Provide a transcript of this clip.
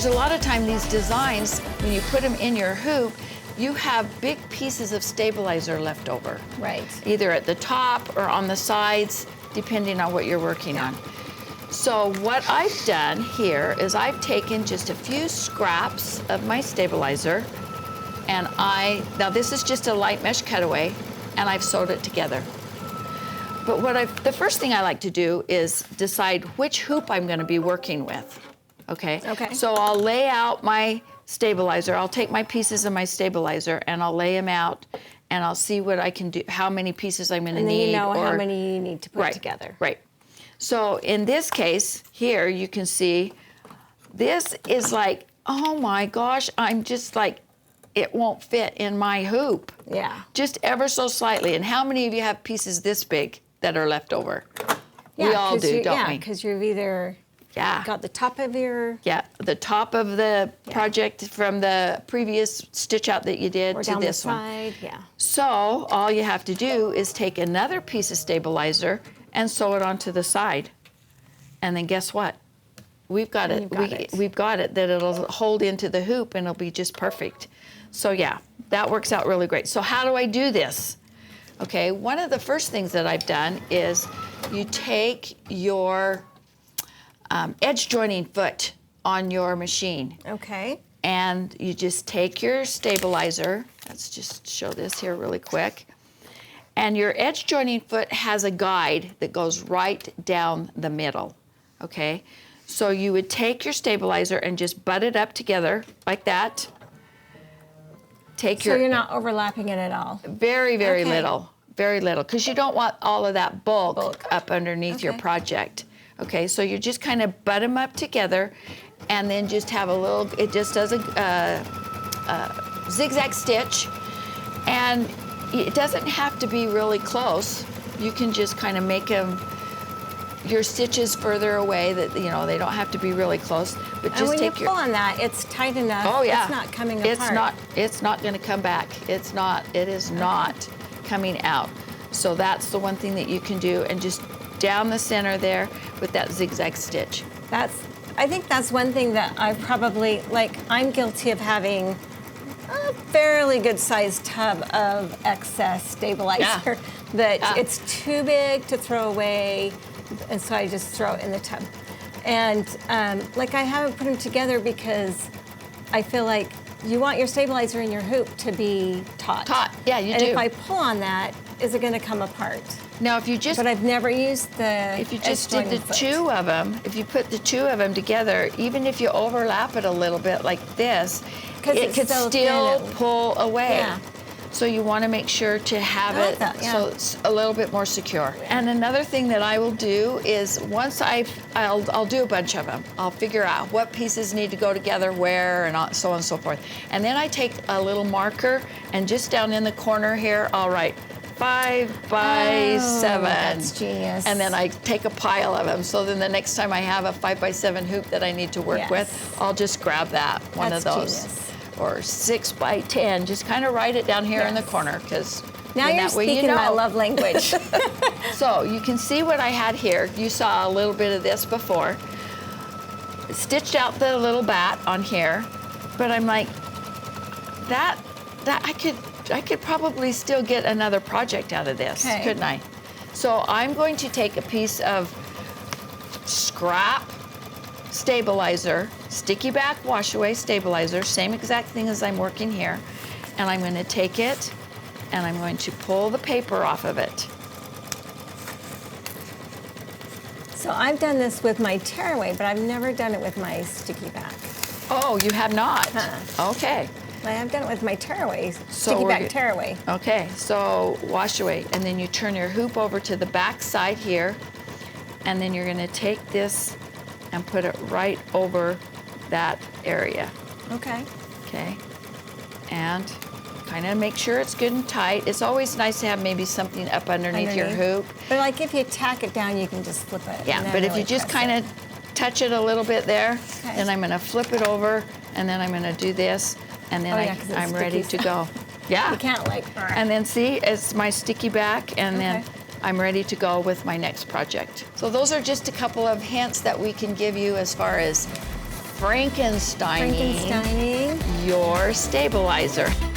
there's a lot of time these designs, when you put them in your hoop, you have big pieces of stabilizer left over. Right. Either at the top or on the sides, depending on what you're working on. So what I've done here is I've taken just a few scraps of my stabilizer, and now this is just a light mesh cutaway, and I've sewed it together. But the first thing I like to do is decide which hoop I'm gonna be working with, okay? Okay. So I'll lay out my stabilizer. I'll take my pieces of my stabilizer and I'll lay them out, and I'll see what I can do, how many pieces I'm gonna need. And then you know how many you need to put together. Right. So in this case here, you can see this is like, oh my gosh, I'm just like, it won't fit in my hoop. Yeah. Just ever so slightly. And how many of you have pieces this big that are left over? Yeah, we all do, don't we? Yeah, because you've either got the top of your... Yeah, the top of the project from the previous stitch out that you did to this one. Or down the side, yeah. So all you have to do is take another piece of stabilizer and sew it onto the side. And then guess what? We've got it. We've got it that it'll hold into the hoop and it'll be just perfect. So yeah, that works out really great. So how do I do this? Okay, one of the first things that I've done is you take your edge joining foot on your machine. Okay. And you just take your stabilizer. Let's just show this here really quick. And your edge joining foot has a guide that goes right down the middle, okay? So you would take your stabilizer and just butt it up together like that. So you're not overlapping it at all? Very, very little, because you don't want all of that bulk up underneath your project. Okay, so you just kind of butt them up together and then just have a little, it just does a zigzag stitch, and it doesn't have to be really close. You can just kind of make your stitches further away that, you know, they don't have to be really close, but just and when take you pull on that, it's tight enough. Oh yeah. It's not coming apart. It's not gonna come back. It is not coming out. So that's the one thing that you can do, and just down the center there with that zigzag stitch. I think that's one thing that I've probably, I'm guilty of having a fairly good sized tub of excess stabilizer that it's too big to throw away, and so I just throw it in the tub. And I haven't put them together because I feel like you want your stabilizer in your hoop to be taut. Taut, yeah, you do. And if I pull on that, is it going to come apart? Now, if you just... But I've never used the... If you just did the two of them, if you put the two of them together, even if you overlap it a little bit like this, it could still pull away. Yeah. So you want to make sure to have it so it's a little bit more secure. And another thing that I will do is once I'll do a bunch of them. I'll figure out what pieces need to go together where, and so on and so forth. And then I take a little marker, and just down in the corner here, I'll write 5 by 7. That's genius. And then I take a pile of them. So then the next time I have a 5 by 7 hoop that I need to work with, I'll just grab one of those. Genius. Or 6 by 10. Just kind of write it down here in the corner, because now you're speaking my love language. So you can see what I had here. You saw a little bit of this before. Stitched out the little bat on here, but I'm like, that I could probably still get another project out of this, couldn't I? So I'm going to take a piece of scrap stabilizer, sticky back wash away stabilizer, same exact thing as I'm working here, and I'm going to take it and I'm going to pull the paper off of it. So I've done this with my tearaway, but I've never done it with my sticky back. Oh, you have not? Okay. I've done it with my tearaway, sticky back tearaway. Okay, so wash away, and then you turn your hoop over to the back side here, and then you're going to take this and put it right over that area. Okay. Okay. And kind of make sure it's good and tight. It's always nice to have maybe something up underneath your hoop. But if you tack it down, you can just flip it. Yeah, but if you just kind of touch it a little bit there, then I'm going to flip it over, and then I'm going to do this, and then I'm ready to go. Yeah. You can't And then see, it's my sticky back, and then I'm ready to go with my next project. So those are just a couple of hints that we can give you as far as Frankensteining Frankensteining your stabilizer.